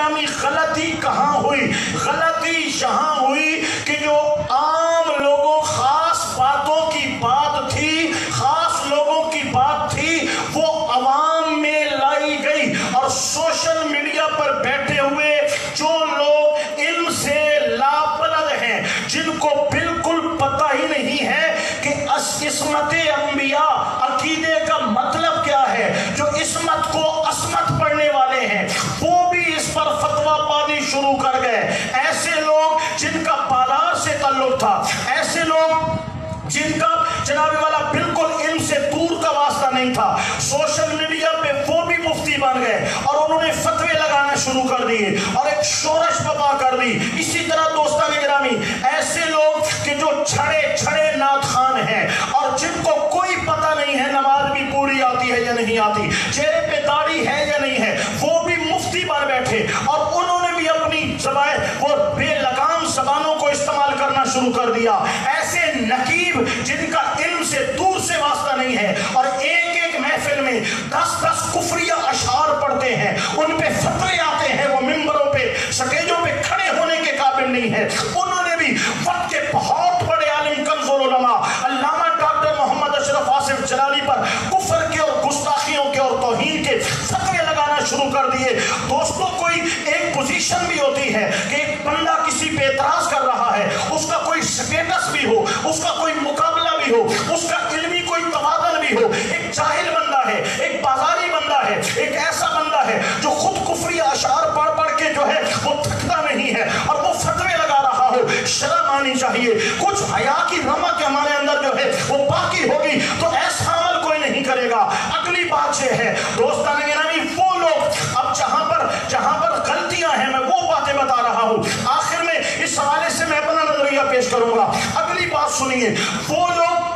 گرامی غلطی کہاں ہوئی؟ غلطی یہاں ہوئی کہ جو عام لوگوں خاص باتوں کی بات تھی، خاص لوگوں کی بات تھی، وہ عوام میں لائی گئی، اور سوشل میڈیا پر بیٹھے ہوئے جو لوگ علم سے لاپرواہ ہیں، جن کو بالکل پتہ ہی نہیں ہے کہ عصمت انبیاء عقیدے کا مطلب کیا ہے، جو عصمت کو عصمت پڑھنے والے ہیں، وہ بھی اس پر فتویٰ پانی شروع کر گئے۔ ایسے لوگ جن کا بازار سے تعلق تھا، ایسے لوگ جن کا جناب والا بالکل علم سے دور کا واسطہ نہیں تھا، سوشل میڈیا پہ وہ بھی مفتی بن گئے اور انہوں نے فتوے لگانا شروع کر دیے اور ایک شورش برپا کر دی۔ اسی طرح دوستان گرامی ایسے لوگ کہ جو چھڑے چھڑے نعت خوان ہیں اور جن کو کوئی پتہ نہیں ہے نماز بھی پوری آتی ہے یا نہیں آتی، چہرے پہ داڑھی ہے یا نہیں ہے، وہ بھی مفتی بن بیٹھے اور انہوں نے بھی اپنی زبان وہ بے لگام زبانوں کو استعمال کرنا شروع کر دیا۔ ایسے نقیب جن کا علم سے دور سے واسطہ نہیں ہے اور ایک ایک محفل میں 10 کفریہ اشعار پڑھتے ہیں، ان پہ فتوے آتے ہیں، وہ ممبروں پہ سٹیجوں پہ کھڑے ہونے کے قابل نہیں ہے، انہوں نے بھی وقت کے بہت بڑے عالم کنز العلماء علامہ ڈاکٹر محمد اشرف آصف جلالی پر کفر کے اور گستاخیوں کے اور توہین کے فتوے لگانا شروع کر دیے۔ دوستوں کوئی ایک پوزیشن بھی ہوتی ہے کہ ایک بندہ کسی پہ اعتراض کر رہا ہے، اس کا کوئی سٹیٹس بھی ہو، اس کا کوئی مقابلہ بھی ہو، اس کا علمی کوئی توازن بھی ہو، ایک جاہل بندہ ہے، ایک بازاری بندہ ہے، ایک ایسا بندہ ہے جو خود کفریہ اشعار پڑھ پڑھ کے جو ہے وہ تھکتا نہیں ہے اور وہ فتوے لگا رہا ہو، شرم آنی چاہیے، کچھ حیا کی رمق ہمارے اندر جو ہے وہ باقی ہوگی تو ایسا عمل کوئی نہیں کرے گا۔ اگلی بات یہ ہے دوستان گرامی، وہ لوگ اب جہاں پر غلطیاں ہیں میں وہ باتیں بتا رہا ہوں، آخر میں اس حوالے سے میں اپنا نظریہ پیش کروں گا۔ اگلی بات سنیے، وہ لوگ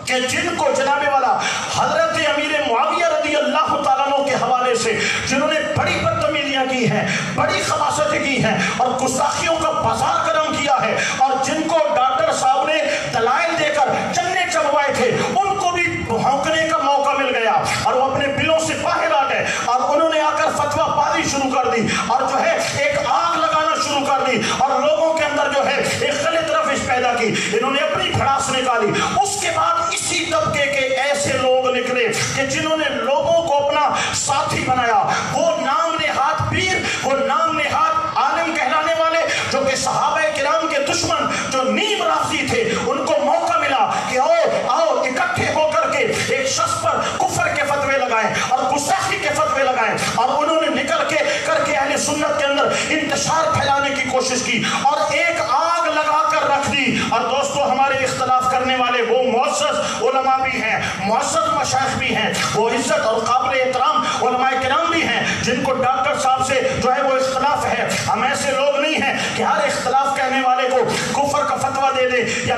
کہ جن کو جناب والا حضرت امیر معاویہ رضی اللہ تعالیٰ عنہ کے حوالے سے جنہوں نے بڑی بدتمیزیاں کی ہیں، بڑی خباثتیں کی ہیں اور گستاخیوں کا بازار گرم کیا ہے، اور جن کو ڈاکٹر صاحب نے دلائل دے کر چنے چبوائے تھے، ان کو بھی بھونکنے کا موقع مل گیا اور وہ اپنے بلوں سے باہر آ گئے اور انہوں نے آ کر فتویٰ بازی شروع کر دی اور جو ہے ایک آگ لگانا شروع کر دی اور لوگوں کے اندر جو ہے ایک غلط روش پیدا کی، انہوں نے اپنی بھڑاس نکالی۔ اس کے بعد اسی طبقے کے ایسے لوگ نکلے کہ جنہوں نے لوگوں کو اپنا ساتھی بنایا، وہ نام نہاد پیر، وہ نام نہاد عالم کہلانے والے جو کہ صحابہ کرام کے دشمن جو نیم رافضی تھے، ان کو موقع ملا کہ آؤ اکٹھے ہو کر کے ایک شخص پر کفر کے فتوے لگائیں اور گستاخی کے فتوے لگائیں، اور انہوں نے نکل کے کر کے اہل سنت کے اندر انتشار پھیلانے کی کوشش کی اور ایک آگ لگا کر رکھ دی۔ اور دوستو ہمارے اختلاف کرنے والے وہ معزز علماء بھی ہیں، معزز مشائخ بھی ہیں، وہ عزت اور قابل احترام علماء کرام بھی ہیں جن کو ڈاکٹر صاحب سے جو ہے وہ اختلاف ہے۔ ہم ایسے لوگ نہیں ہیں کہ ہر اختلاف کہنے والے کو کفر کا فتویٰ دے دیں یا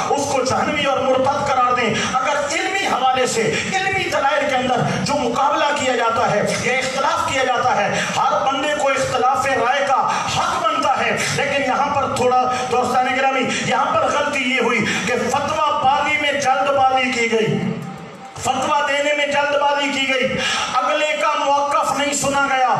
اس کو جہنمی اور مرتد قرار دیں۔ اگر علمی حوالے سے علمی دلائل کے اندر جو مقابلہ کیا جاتا ہے یا اختلاف کیا جاتا ہے، ہر بندے کو اختلاف رائے کا حق بنتا ہے، لیکن یہاں پر تھوڑا دوستان گرامی یہاں پر غلطی یہ ہوئی کہ فتویٰ بازی میں جلد بازی کی گئی، فتویٰ دینے میں جلد بازی کی گئی، اگلے کا موقف نہیں سنا گیا،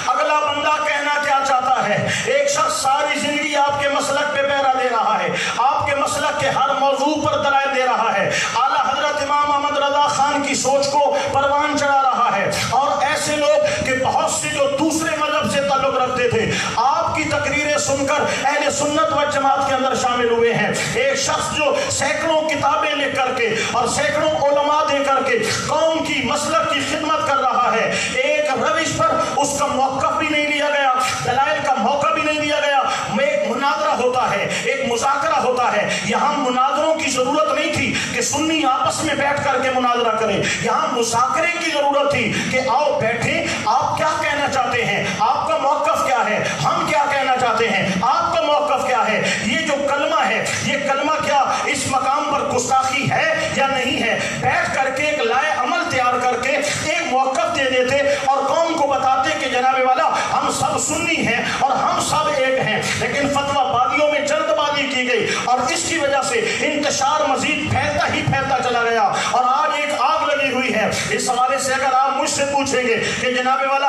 اگلا بندہ کہنا کیا چاہتا ہے۔ ایک شخص ساری زندگی آپ کے مسلک پہ پہرا دے رہا ہے، آپ کے مسلک کے ہر موضوع پر دلائل دے رہا ہے، اعلیٰ حضرت امام احمد رضا خان کی سوچ کو پروان چڑھا رہا ہے، اور ایسے لوگ کہ بہت سے جو دوسرے مذہب سے تعلق رکھتے تھے آپ کی تقریریں سن کر اہل سنت و جماعت کے اندر شامل ہوئے ہیں۔ ایک شخص جو سینکڑوں کتابیں لکھ کر کے اور سینکڑوں علماء دے کر کے قوم کی مسلک کی خدمت کر رہا ہے، ایک روش پر اس کا موقف بھی نہیں لیا گیا، دلائل کا موقع بھی نہیں دیا گیا۔ ایک مناظرہ ہوتا ہے، ایک مذاکرہ ہوتا ہے، یہاں مناظروں کی ضرورت نہیں تھی کہ سنی آپس میں بیٹھ کر کے مناظرہ کریں، یہاں مذاکرے کی ضرورت تھی کہ آؤ بیٹھیں، آپ کیا کہنا چاہتے ہیں، آپ کا موقف کیا ہے، ہم کیا کہنا چاہتے ہیں، آپ کا موقف کیا ہے، یہ جو کلمہ ہے یہ کلمہ کیا اس مقام پر گستاخی ہے یا نہیں ہے، بیٹھ کر کے ایک لائے عمل تیار کر کے ایک موقف دے دیتے اور قوم کو بتاتے کہ جناب والا ہم سب سنی ہیں اور ہم سب ایک ہیں۔ لیکن فتویٰ بازیوں میں جلد بازی کی گئی اور اس کی وجہ سے انتشار مزید پھیلتا ہی پھیلتا چلا گیا اور آج ایک آگ لگی ہوئی ہے۔ اس حوالے سے اگر آپ مجھ سے پوچھیں گے کہ جناب والا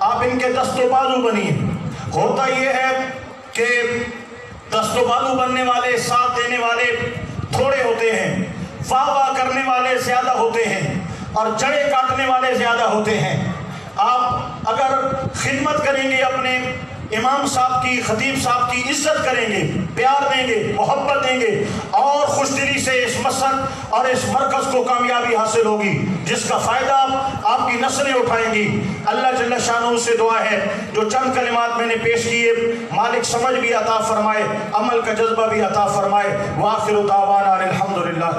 آپ ان کے دست و بازو بنیے۔ ہوتا یہ ہے کہ دست و بازو بننے والے، ساتھ دینے والے تھوڑے ہوتے ہیں، واہ واہ کرنے والے زیادہ ہوتے ہیں اور جڑے کاٹنے والے زیادہ ہوتے ہیں۔ آپ اگر خدمت کریں گے، اپنے امام صاحب کی، خطیب صاحب کی عزت کریں گے، پیار دیں گے، محبت دیں گے، اور خوش دلی سے اس مسجد اور اس مرکز کو کامیابی حاصل ہوگی، جس کا فائدہ آپ کی نسلیں اٹھائیں گی۔ اللہ جل شانہ سے دعا ہے جو چند کلمات میں نے پیش کیے، مالک سمجھ بھی عطا فرمائے، عمل کا جذبہ بھی عطا فرمائے۔ وآخر دعوانا الحمدللہ۔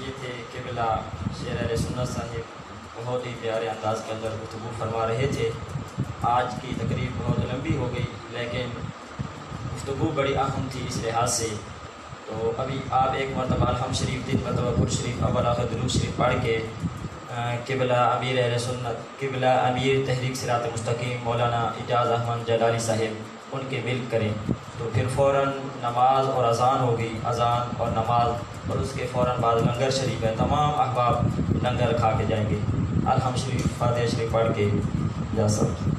یہ تھے قبلہ شیر اہل سنت صاحب، بہت ہی پیارے انداز کے اندر گفتگو فرما رہے تھے۔ آج کی تقریب بہت لمبی ہو گئی، لیکن گفتگو بڑی اہم تھی اس لحاظ سے۔ تو ابھی آپ ایک مرتبہ الحمد شریف، 3 مرتبہ درود شریف، اول آخر درود شریف پڑھ کے قبلہ امیر اہل سنت، قبلہ امیر تحریک صراط مستقیم مولانا اعجاز احمد جلالی صاحب، ان کے ملک کریں، تو پھر فوراً نماز اور اذان ہوگی، اذان اور نماز، اور اس کے فوراً بعد لنگر شریف ہے، تمام احباب لنگر کھا کے جائیں گے۔ الحمد شریف، فاتحہ شریف پڑھ کے جا سکتے۔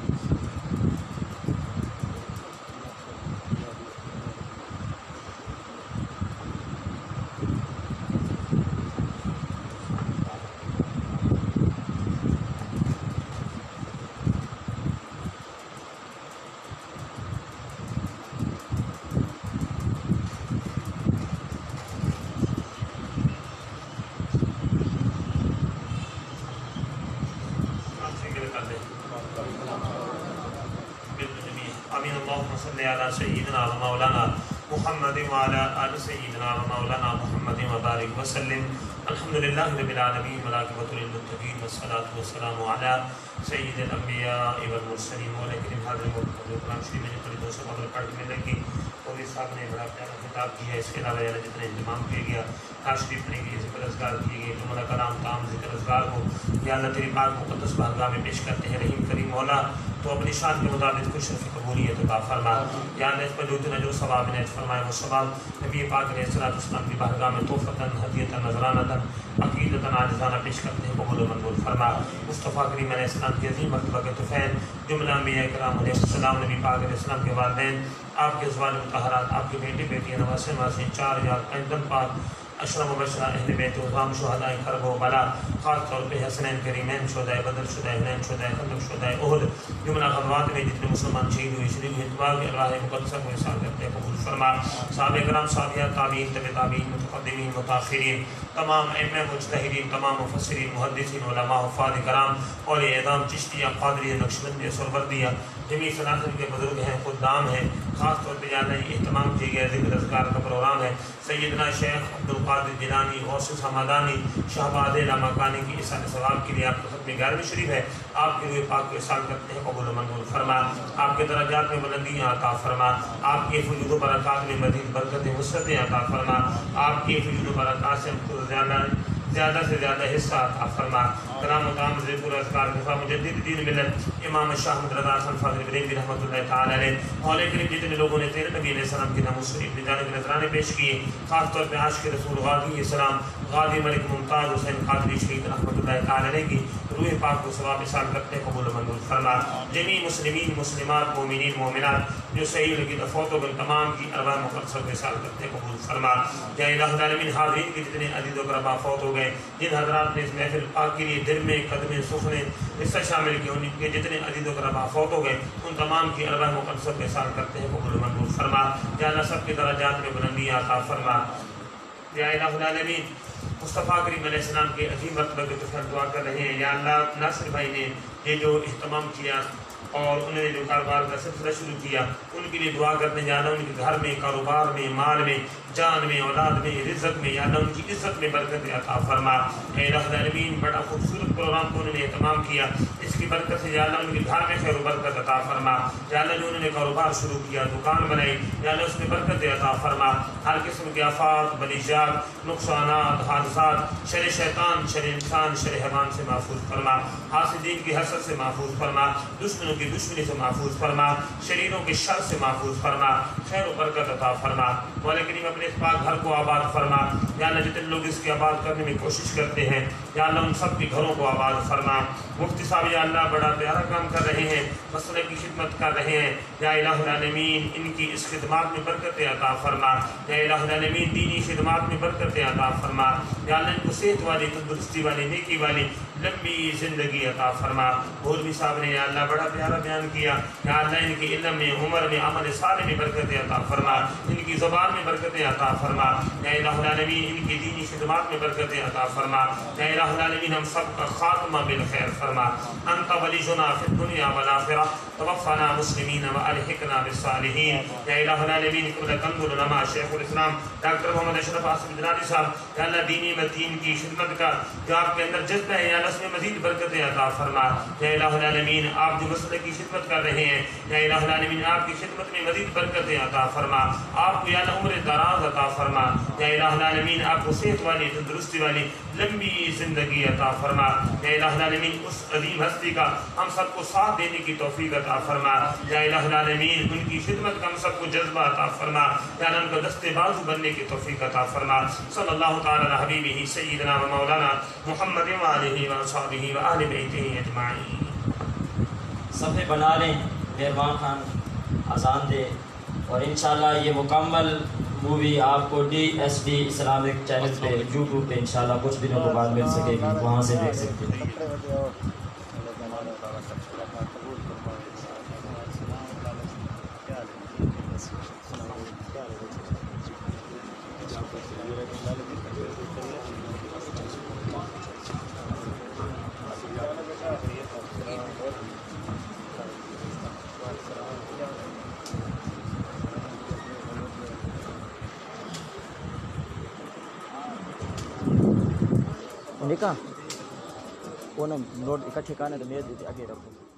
آمین اللہم صلی علی سیدنا و مولانا محمد وعلی آل سیدنا و مولانا محمد وبارک وسلم۔ الحمدللہ رب العالمین والعاقبۃ للمتقین والصلاة والسلام علی سید الانبیاء والمرسلین۔ مولا کریم حاضر موجود قرآن شریف میں جو 200 قبل پڑھ کے ملے گی، قومی صاحب نے بڑا پیارا خطاب کیا ہے، اس کے علاوہ جتنے انتظام کیا گیا، خاص شریف پڑھی گئی، ذکر اذکار کیے گئے، جملہ کلام تام ذکر اذکار کو یا اللہ تیری پاک مقدس بارگاہ میں پیش کرتے ہیں۔ رحیم کریم مولا تو اپنی شان کے مطابق کچھ شرف قبولیت عطا فرما، یا اللہ اس پر جو اتنا جو ثواب نے فرمائے وہ ثواب نبی پاک علیہ السلام کی بارگاہ میں توفتاً، ہدیتاً، نذرانتاً، عقیدتاً، عاجزانہ پیش کرتے ہیں، قبول و منظور فرما۔ مصطفیٰ کریم علیہ السلام کی عظیم مرتبہ کے طفیل جملہ انبیاء کرام علیہ السلام، نبی پاک علیہ السلام کے والدین، آپ کے ازواج مطہرات، آپ کے بیٹے بیٹیاں، نواسے نواسے، 4 ایک دم پاک اشرف و بشرہ اہل بیت عظام، شہداء کرب و بلا، خاص طور پہ حسنین کریمین، شہداء بدر، شہداء حنین، شہداء خندق، شہداء احد، جملہ غزوات میں جتنے مسلمان شہید ہوئے، شریف اتباع کے ارواح مقدسہ کو احسان کرتے ہیں، قبول فرما۔ صحابہ کرام، صحابیات، تابعین، تبع تابعین، متقدمین، متاخرین، تمام ائمہ مجتہدین، تمام مفسرین، محدثین، علماء، حفاظ کرام، اولیاء اعظام، چشتیہ، قادریہ، نقشبندیہ، سہروردیہ، جمیع سلاسل کے بزرگ ہیں، خدام ہیں، خاص طور پہ زیادہ اہتمام کیا گیا ذکر اذکار کا پروگرام ہے۔ سیدنا شیخ عبدالقادر جیلانی، غوث حمدانی، شہباز لامکانی کی احسان ثواب کے لیے آپ کو ختم 11ویں شریف ہے، آپ کے روح پاک کو احسان کرتے ہیں، قبول و منظور فرما۔ آپ کے درجات میں بلندیاں عطا فرما، آپ کے فضول و برکات میں مزید برکتیں وسعتیں عطا فرما، آپ کے فضول و برکات سے ہم کو زیادہ سے زیادہ حصہ عطا فرما۔ کرام و تمام ذکر و اذکار کے ساتھ مجدد دین ملت امام شاہ احمد رضا خان فاضل بریلوی رحمۃ اللہ تعالی علیہ، مولا کریم جتنے لوگوں نے تیرے نبی علیہ السلام کے نام شریف لے جانے کے نذرانے پیش کیے، خاص طور پہ عاشق رسول غازی علیہ السلام، غازی ملک ممتاز حسین قادری شہید رحمۃ اللہ تعالی علیہ کی روح پاک کو ثواب احسان کرتے ہیں، قبول و منظور فرما۔ جمیع مسلمین، مسلمات، مومنین، مومنات جو صحیح لگی فوت ہو گئے، تمام کی ارواح مقدسہ کو احسان کرتے ہیں، قبول فرما۔ یا الہ العالمین، حاضرین کے جتنے عزیز و اقربا فوت ہو گئے، جن حضرات نے اس محفل پاک کے لیے دل میں قدمیں سخنے حصہ شامل کیے، ان کے جتنے عزیز و اقربا فوت ہو گئے، ان تمام کی ارواح مقدسہ کو احسان کرتے ہیں، قبول و منظور فرما۔ یا اللہ سب کے درجات میں بلندیاں عطا فرما۔ یا الہ العالمین، مصطفیٰ کریم علیہ السلام کے عظیم مرتبہ کے طرف دعا کر رہے ہیں، یا اللہ ناصر بھائی نے یہ جو اہتمام کیا اور انہوں نے جو کاروبار کا سلسلہ شروع کیا، ان کے لیے دعا کرنے جانا، ان کے گھر میں، کاروبار میں، مال میں، جان میں، اولاد میں، رزق میں، یا اللہ ان کی عزت میں برکت عطا فرما۔ اے الہ العالمین، بڑا خوبصورت پروگرام کو انہوں نے اہتمام کیا، اس کی برکت سے یا اللہ ان کے گھر میں خیر و برکت عطا فرما۔ یا اللہ جو انہوں نے کاروبار شروع کیا، دکان بنائی، یا اللہ اس میں برکت عطا فرما۔ ہر قسم کے آفات، بلیجات، نقصانات، حادثات، شر شیطان، شر انسان، شر حیوان سے محفوظ فرما، حاسدین کی حسد سے محفوظ فرما، دشمنوں کی دشمنی سے محفوظ فرما، شریروں کے شر سے محفوظ فرما، خیر و برکت عطا فرما۔ مولا کریم اپنے اپنے اس پاک گھر کو آباد فرما یا اللہ جتنے لوگ اس کی آباد کرنے میں کوشش کرتے ہیں یا اللہ ان سب کے گھروں کو آباد فرما مفتی صاحب یا اللہ بڑا پیارا کام کر رہے ہیں مسئلے کی خدمت کر رہے ہیں یا الہ العالمین ان کی اس خدمات میں برکتیں عطا فرما یا الہ العالمین دینی خدمات میں برکتیں عطا فرما یا اللہ ان کو صحت والی تندرستی والی نیکی والی لمبی زندگی عطا فرما مولوی صاحب نے یا اللہ بڑا پیارا بیان کیا یا اللہ ان کی علم میں عمر میں عمل صالح میں برکتیں عطا فرما ان کی زبان میں برکتیں عطا فرما یا الہ العالمین ان کی دینی خدمات میں برکتیں عطا فرما یا الہ العالمین ہم سب کا خاتمہ بالخیر فرما انت ولینا فی الدنیا والآخرہ توفنا مسلمین والحقنا بالصالحین یا الہ العالمین قبل کنز العلماء شیخ الاسلام ڈاکٹر محمد اشرف آصف جنادی صاحب یا اللہ دینی متین کی خدمت کا جو آپ کے اندر جذبہ ہے یا اللہ اس میں مزید برکتیں عطا فرما یا الہ العالمین آپ جو مسئلے کی خدمت کر رہے ہیں یا الہ العالمین آپ کی خدمت میں مزید برکتیں عطا فرما آپ کو یا اللہ عمر دراز عطا فرما یا الہ العالمین آپ کو صحت والی تندرستی والی لمبی زندگی عطا فرما یا الہ العالمین اس عظیم ہستی کا ہم سب کو ساتھ دینے کی توفیق عطا فرما یا الہ العالمین ان کی خدمت کا ہم سب کو جذبہ عطا فرما یا اللہ ان کو دستے بازو بننے کی توفیق عطا فرما صلی اللہ تعالی علی حبیبہ سیدنا و مولانا محمد و آلہ و اصحابہ و اہل بیتہ اجمعین صفحے بنا لیں مہربان خان اذان دے اور انشاءاللہ یہ مکمل مووی آپ کو DSD اسلامک چینل پہ یوٹیوب پہ انشاءاللہ کچھ دنوں کے بعد مل سکے گی وہاں سے دیکھ سکتے ہیں نکاح وہ نا نوٹ اکٹھے کرنے تو میز آگے رکھو